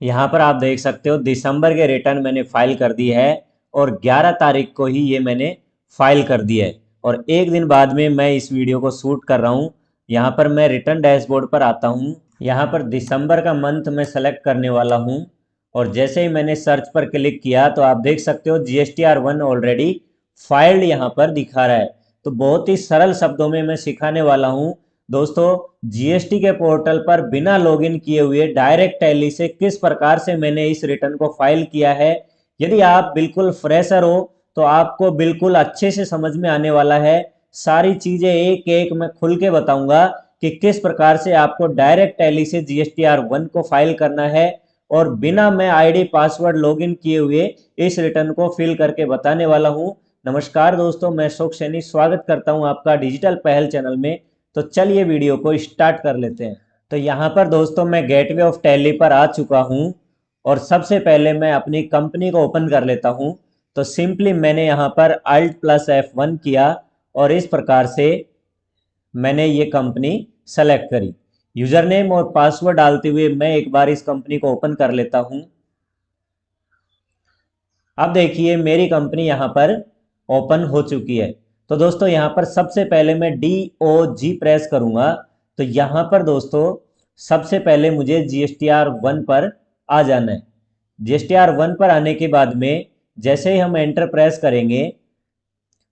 यहाँ पर आप देख सकते हो दिसंबर के रिटर्न मैंने फाइल कर दी है और 11 तारीख को ही ये मैंने फाइल कर दी है और एक दिन बाद में मैं इस वीडियो को शूट कर रहा हूँ। यहाँ पर मैं रिटर्न डैशबोर्ड पर आता हूँ। यहाँ पर दिसंबर का मंथ मैं सेलेक्ट करने वाला हूँ और जैसे ही मैंने सर्च पर क्लिक किया तो आप देख सकते हो GSTR1 ऑलरेडी फाइल्ड यहाँ पर दिखा रहा है। तो बहुत ही सरल शब्दों में मैं सिखाने वाला हूँ दोस्तों, जीएसटी के पोर्टल पर बिना लॉगिन किए हुए डायरेक्ट टैली से किस प्रकार से मैंने इस रिटर्न को फाइल किया है। यदि आप बिल्कुल फ्रेशर हो तो आपको बिल्कुल अच्छे से समझ में आने वाला है। सारी चीजें एक एक मैं खुल के बताऊंगा कि किस प्रकार से आपको डायरेक्ट टैली से GSTR1 को फाइल करना है और बिना मैं आईडी पासवर्ड लॉगिन किए हुए इस रिटर्न को फिल करके बताने वाला हूं। नमस्कार दोस्तों, मैं शोक सैनी स्वागत करता हूं आपका डिजिटल पहल चैनल में। तो चलिए वीडियो को स्टार्ट कर लेते हैं। तो यहाँ पर दोस्तों मैं गेटवे ऑफ टैली पर आ चुका हूँ और सबसे पहले मैं अपनी कंपनी को ओपन कर लेता हूँ। तो सिंपली मैंने यहाँ पर Alt+F1 किया और इस प्रकार से मैंने ये कंपनी सेलेक्ट करी। यूजर नेम और पासवर्ड डालते हुए मैं एक बार इस कंपनी को ओपन कर लेता हूँ। अब देखिए मेरी कंपनी यहाँ पर ओपन हो चुकी है। तो दोस्तों यहाँ पर सबसे पहले मैं DOG प्रेस करूंगा। तो यहाँ पर दोस्तों सबसे पहले मुझे GSTR1 पर आ जाना है। GSTR1 पर आने के बाद में जैसे ही हम एंटर प्रेस करेंगे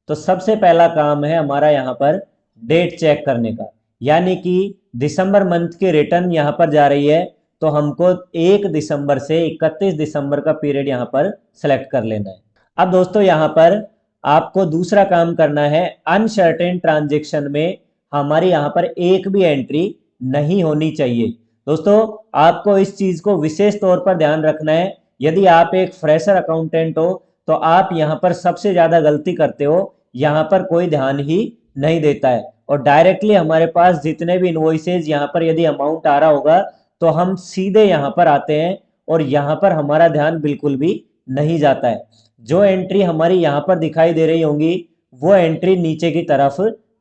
तो सबसे पहला काम है हमारा यहाँ पर डेट चेक करने का, यानी कि दिसंबर मंथ की रिटर्न यहाँ पर जा रही है तो हमको 1 दिसंबर से 31 दिसंबर का पीरियड यहाँ पर सेलेक्ट कर लेना है। अब दोस्तों यहाँ पर आपको दूसरा काम करना है, अनसर्टेन ट्रांजेक्शन में हमारी यहाँ पर एक भी एंट्री नहीं होनी चाहिए। दोस्तों आपको इस चीज को विशेष तौर पर ध्यान रखना है। यदि आप एक फ्रेशर अकाउंटेंट हो तो आप यहाँ पर सबसे ज्यादा गलती करते हो। यहाँ पर कोई ध्यान ही नहीं देता है और डायरेक्टली हमारे पास जितने भी इनवॉइसेज यहाँ पर यदि अमाउंट आ रहा होगा तो हम सीधे यहाँ पर आते हैं और यहाँ पर हमारा ध्यान बिल्कुल भी नहीं जाता है। जो एंट्री हमारी यहाँ पर दिखाई दे रही होंगी वो एंट्री नीचे की तरफ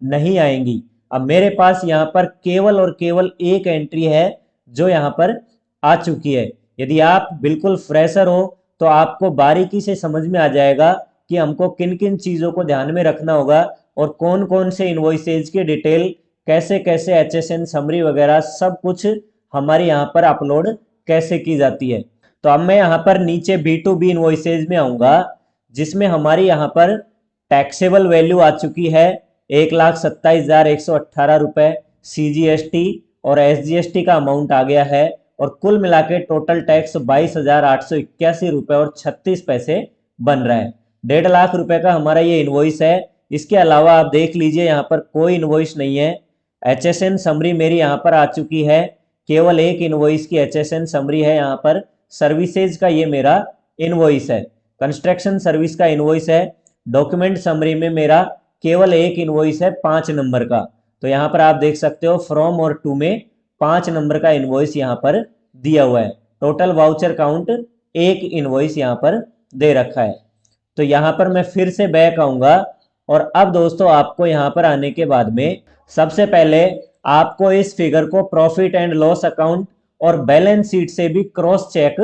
नहीं आएंगी। अब मेरे पास यहाँ पर केवल और केवल एक एंट्री है जो यहाँ पर आ चुकी है। यदि आप बिल्कुल फ्रेशर हो तो आपको बारीकी से समझ में आ जाएगा कि हमको किन किन चीज़ों को ध्यान में रखना होगा और कौन कौन से इनवॉइसेज की डिटेल कैसे कैसे HSN समरी वगैरह सब कुछ हमारे यहाँ पर अपलोड कैसे की जाती है। तो अब मैं यहाँ पर नीचे B2B इनवॉइसेज में आऊँगा जिसमें हमारी यहाँ पर टैक्सेबल वैल्यू आ चुकी है 1,27,118 रुपये। CGST और SGST का अमाउंट आ गया है और कुल मिला के टोटल टैक्स 22,881 रुपये और 36 पैसे बन रहा है। 1.5 लाख रुपए का हमारा ये इनवॉइस है। इसके अलावा आप देख लीजिए यहाँ पर कोई इनवॉइस नहीं है। HSN समरी मेरी यहाँ पर आ चुकी है, केवल एक इनवॉइस की HSN समरी है यहाँ पर। सर्विसेज का ये मेरा इनवॉइस है, कंस्ट्रक्शन सर्विस का इनवॉइस है। डॉक्यूमेंट समरी में मेरा केवल एक इनवॉइस है 5 नंबर का। तो यहाँ पर आप देख सकते हो फ्रॉम और टू में 5 नंबर का इनवॉइस यहाँ पर दिया हुआ है। टोटल वाउचर काउंट एक इनवॉइस यहाँ पर दे रखा है। तो यहाँ पर मैं फिर से बैक आऊंगा और अब दोस्तों आपको यहाँ पर आने के बाद में सबसे पहले आपको इस फिगर को प्रॉफिट एंड लॉस अकाउंट और बैलेंस शीट से भी क्रॉस चेक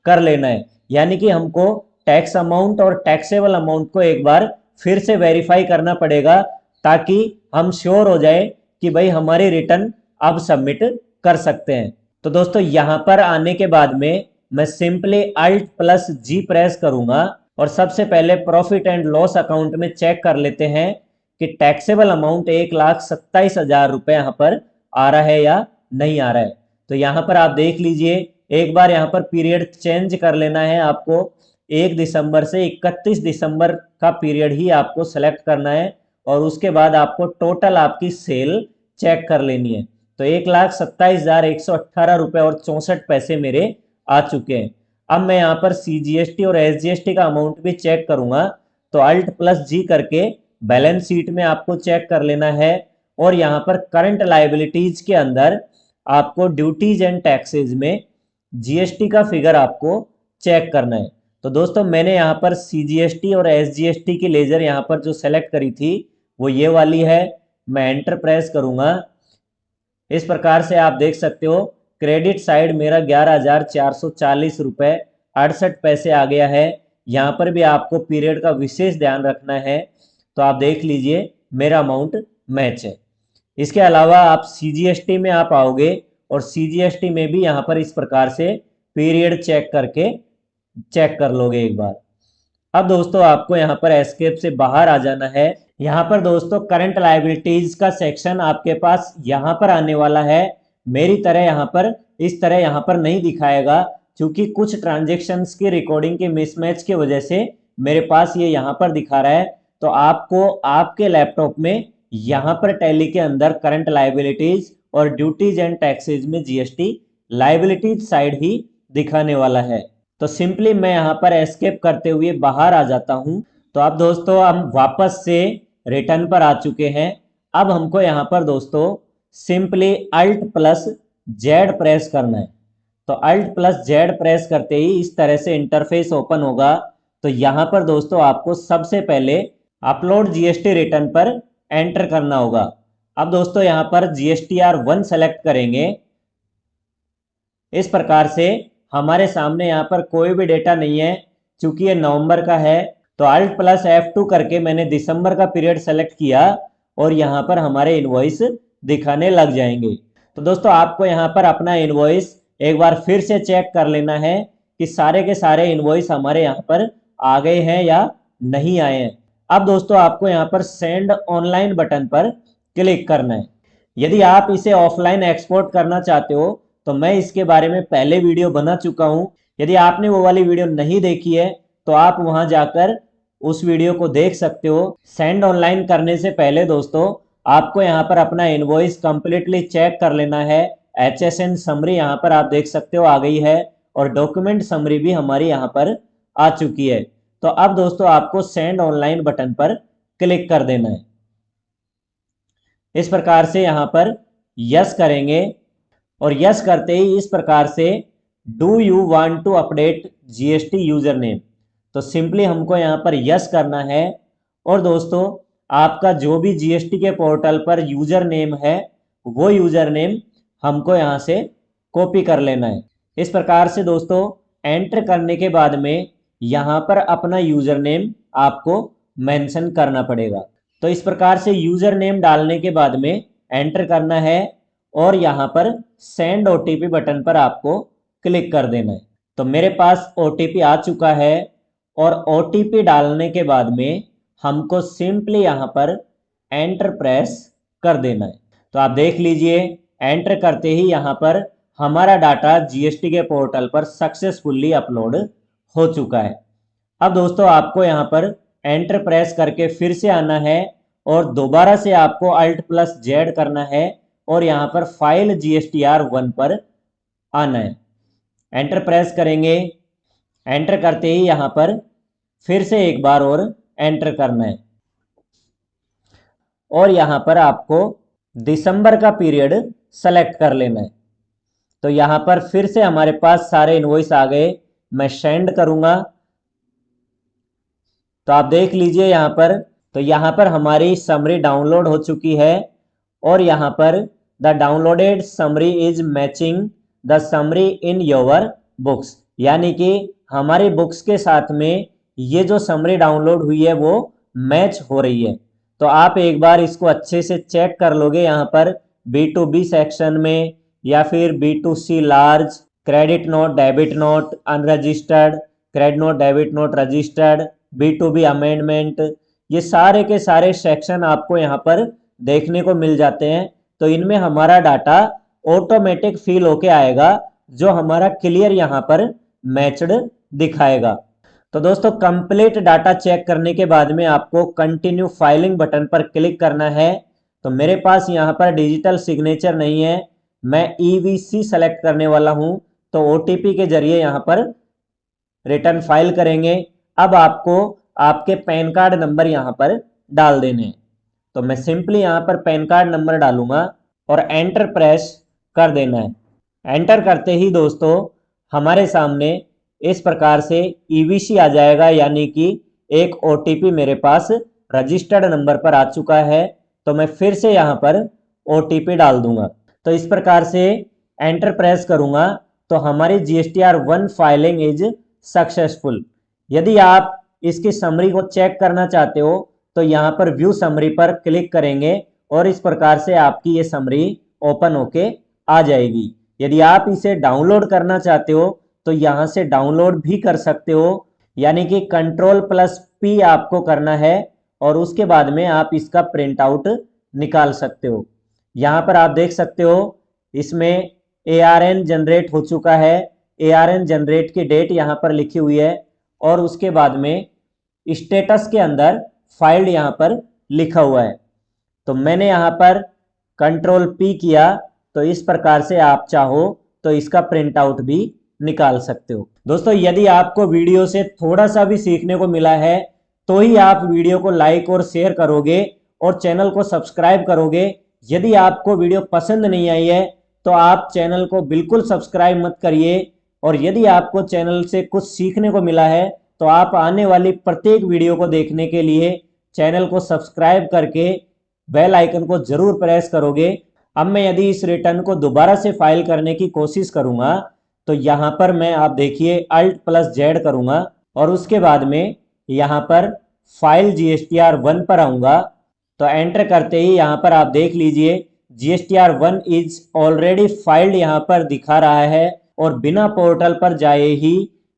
कर लेना है। यानी कि हमको टैक्स अमाउंट और टैक्सेबल अमाउंट को एक बार फिर से वेरीफाई करना पड़ेगा ताकि हम श्योर हो जाए कि भाई हमारी रिटर्न अब सबमिट कर सकते हैं। तो दोस्तों यहाँ पर आने के बाद में मैं सिंपली Alt+G प्रेस करूंगा और सबसे पहले प्रॉफिट एंड लॉस अकाउंट में चेक कर लेते हैं कि टैक्सेबल अमाउंट 1,27,000 रुपये यहाँ पर आ रहा है या नहीं आ रहा है। तो यहाँ पर आप देख लीजिए, एक बार यहाँ पर पीरियड चेंज कर लेना है आपको। 1 दिसंबर से 31 दिसंबर का पीरियड ही आपको सेलेक्ट करना है और उसके बाद आपको टोटल आपकी सेल चेक कर लेनी है। तो 1,27,118 रुपये और 64 पैसे मेरे आ चुके हैं। अब मैं यहाँ पर CGST और SGST का अमाउंट भी चेक करूंगा। तो Alt+G करके बैलेंस शीट में आपको चेक कर लेना है और यहाँ पर करंट लाइबिलिटीज के अंदर आपको ड्यूटीज एंड टैक्सेज में GST का फिगर आपको चेक करना है। तो दोस्तों मैंने यहाँ पर CGST और SGST की लेजर यहाँ पर जो सेलेक्ट करी थी वो ये वाली है। मैं एंटर प्रेस करूंगा। इस प्रकार से आप देख सकते हो क्रेडिट साइड मेरा 11,440 रुपये 68 पैसे आ गया है। यहाँ पर भी आपको पीरियड का विशेष ध्यान रखना है। तो आप देख लीजिए मेरा अमाउंट मैच है। इसके अलावा आप CGST में आप आओगे और CGST में भी यहाँ पर इस प्रकार से पीरियड चेक करके चेक कर लोगे एक बार। अब दोस्तों आपको यहाँ पर एस्केप से बाहर आ जाना है। यहाँ पर दोस्तों करंट लायबिलिटीज का सेक्शन आपके पास यहाँ पर आने वाला है। मेरी तरह यहाँ पर इस तरह यहाँ पर नहीं दिखाएगा, क्योंकि कुछ ट्रांजेक्शन्स की रिकॉर्डिंग के मिसमैच की वजह से मेरे पास ये यहाँ पर दिखा रहा है। तो आपको आपके लैपटॉप में यहाँ पर टैली के अंदर करंट लायबिलिटीज और ड्यूटीज एंड टैक्सेज में GST लायबिलिटीज साइड ही दिखाने वाला है। तो सिंपली मैं यहाँ पर एस्केप करते हुए बाहर आ जाता हूँ। तो अब दोस्तों हम वापस से रिटर्न पर आ चुके हैं। अब हमको यहाँ पर दोस्तों सिंपली Alt+Z प्रेस करना है। तो Alt+Z प्रेस करते ही इस तरह से इंटरफेस ओपन होगा। तो यहाँ पर दोस्तों आपको सबसे पहले अपलोड GST रिटर्न पर एंटर करना होगा। अब दोस्तों यहाँ पर GSTR1 सेलेक्ट करेंगे। इस प्रकार से हमारे सामने यहाँ पर कोई भी डेटा नहीं है, क्योंकि ये नवंबर का है। तो Alt+F2 करके मैंने दिसंबर का पीरियड सेलेक्ट किया और यहाँ पर हमारे इनवॉइस दिखाने लग जाएंगे। तो दोस्तों आपको यहाँ पर अपना इनवॉइस एक बार फिर से चेक कर लेना है कि सारे के सारे इनवॉइस हमारे यहाँ पर आ गए हैं या नहीं आए हैं। अब दोस्तों आपको यहाँ पर सेंड ऑनलाइन बटन पर क्लिक करना है। यदि आप इसे ऑफलाइन एक्सपोर्ट करना चाहते हो तो मैं इसके बारे में पहले वीडियो बना चुका हूं। यदि आपने वो वाली वीडियो नहीं देखी है तो आप वहां जाकर उस वीडियो को देख सकते हो। सेंड ऑनलाइन करने से पहले दोस्तों आपको यहाँ पर अपना इनवॉइस कंप्लीटली चेक कर लेना है। HSN समरी यहाँ पर आप देख सकते हो आ गई है और डॉक्यूमेंट समरी भी हमारी यहाँ पर आ चुकी है। तो अब दोस्तों आपको सेंड ऑनलाइन बटन पर क्लिक कर देना है। इस प्रकार से यहाँ पर यस करेंगे और यस करते ही इस प्रकार से do you want to update GST user name, तो सिंपली हमको यहाँ पर यस करना है। और दोस्तों आपका जो भी GST के पोर्टल पर यूजर नेम है वो यूजर नेम हमको यहाँ से कॉपी कर लेना है। इस प्रकार से दोस्तों एंटर करने के बाद में यहाँ पर अपना यूजर नेम आपको मेंशन करना पड़ेगा। तो इस प्रकार से यूजर नेम डालने के बाद में एंटर करना है और यहाँ पर सेंड OTP बटन पर आपको क्लिक कर देना है। तो मेरे पास OTP आ चुका है और OTP डालने के बाद में हमको सिंपली यहाँ पर एंटर प्रेस कर देना है। तो आप देख लीजिए एंटर करते ही यहाँ पर हमारा डाटा GST के पोर्टल पर सक्सेसफुली अपलोड हो चुका है। अब दोस्तों आपको यहाँ पर एंटर प्रेस करके फिर से आना है और दोबारा से आपको Alt+Z करना है और यहाँ पर फाइल GSTR1 पर आना है। एंटर प्रेस करेंगे। एंटर करते ही यहाँ पर फिर से एक बार और एंटर करना है और यहाँ पर आपको दिसंबर का पीरियड सेलेक्ट कर लेना है। तो यहाँ पर फिर से हमारे पास सारे इनवॉइस आ गए। मैं सेंड करूँगा तो आप देख लीजिए यहाँ पर, तो यहाँ पर हमारी समरी डाउनलोड हो चुकी है और यहाँ पर the downloaded summary is matching the summary in your books, यानी कि हमारी बुक्स के साथ में ये जो समरी डाउनलोड हुई है वो मैच हो रही है। तो आप एक बार इसको अच्छे से चेक कर लोगे यहाँ पर B2B सेक्शन में या फिर B2C large, credit note, debit note, unregistered, credit note, debit note, registered, B2B amendment, ये सारे के सारे सेक्शन आपको यहाँ पर देखने को मिल जाते हैं। तो इनमें हमारा डाटा ऑटोमेटिक फिल होके आएगा जो हमारा क्लियर यहाँ पर मैच्ड दिखाएगा। तो दोस्तों कंप्लीट डाटा चेक करने के बाद में आपको कंटिन्यू फाइलिंग बटन पर क्लिक करना है। तो मेरे पास यहाँ पर डिजिटल सिग्नेचर नहीं है, मैं EVC सेलेक्ट करने वाला हूँ। तो OTP के जरिए यहाँ पर रिटर्न फाइल करेंगे। अब आपको आपके पैन कार्ड नंबर यहाँ पर डाल देने हैं। तो मैं सिंपली यहाँ पर पैन कार्ड नंबर डालूंगा और एंटर प्रेस कर देना है। एंटर करते ही दोस्तों हमारे सामने इस प्रकार से EVC आ जाएगा, यानी कि एक OTP मेरे पास रजिस्टर्ड नंबर पर आ चुका है। तो मैं फिर से यहाँ पर OTP डाल दूंगा। तो इस प्रकार से एंटर प्रेस करूंगा तो हमारी GSTR1 फाइलिंग इज सक्सेसफुल। यदि आप इसकी समरी को चेक करना चाहते हो तो यहाँ पर व्यू समरी पर क्लिक करेंगे और इस प्रकार से आपकी ये समरी ओपन होके आ जाएगी। यदि आप इसे डाउनलोड करना चाहते हो तो यहाँ से डाउनलोड भी कर सकते हो, यानी कि Ctrl+P आपको करना है और उसके बाद में आप इसका प्रिंट आउट निकाल सकते हो। यहाँ पर आप देख सकते हो इसमें ARN जनरेट हो चुका है। ARN जनरेट की डेट यहाँ पर लिखी हुई है और उसके बाद में स्टेटस के अंदर फाइल्ड यहाँ पर लिखा हुआ है। तो मैंने यहाँ पर Ctrl+P किया तो इस प्रकार से आप चाहो तो इसका प्रिंट आउट भी निकाल सकते हो। दोस्तों, यदि आपको वीडियो से थोड़ा सा भी सीखने को मिला है तो ही आप वीडियो को लाइक और शेयर करोगे और चैनल को सब्सक्राइब करोगे। यदि आपको वीडियो पसंद नहीं आई है तो आप चैनल को बिल्कुल सब्सक्राइब मत करिए, और यदि आपको चैनल से कुछ सीखने को मिला है तो आप आने वाली प्रत्येक वीडियो को देखने के लिए चैनल को सब्सक्राइब करके बेल आइकन को जरूर प्रेस करोगे। अब मैं यदि इस रिटर्न को दोबारा से फाइल करने की कोशिश करूंगा तो यहाँ पर मैं आप देखिए Alt+Z करूंगा और उसके बाद में यहाँ पर फाइल GSTR1 पर आऊंगा तो एंटर करते ही यहाँ पर आप देख लीजिए GSTR1 इज ऑलरेडी फाइल्ड यहाँ पर दिखा रहा है और बिना पोर्टल पर जाए ही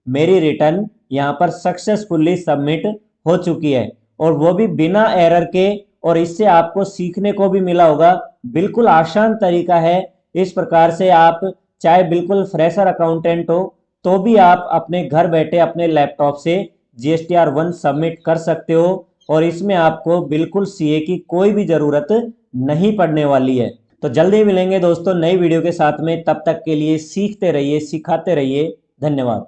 मेरी रिटर्न यहाँ पर सक्सेसफुली सबमिट हो चुकी है, और वो भी बिना एरर के। और इससे आपको सीखने को भी मिला होगा, बिल्कुल आसान तरीका है। इस प्रकार से आप चाहे बिल्कुल फ्रेशर अकाउंटेंट हो तो भी आप अपने घर बैठे अपने लैपटॉप से GSTR1 सबमिट कर सकते हो, और इसमें आपको बिल्कुल CA की कोई भी जरूरत नहीं पड़ने वाली है। तो जल्दी मिलेंगे दोस्तों नई वीडियो के साथ में, तब तक के लिए सीखते रहिए, सिखाते रहिए। धन्यवाद।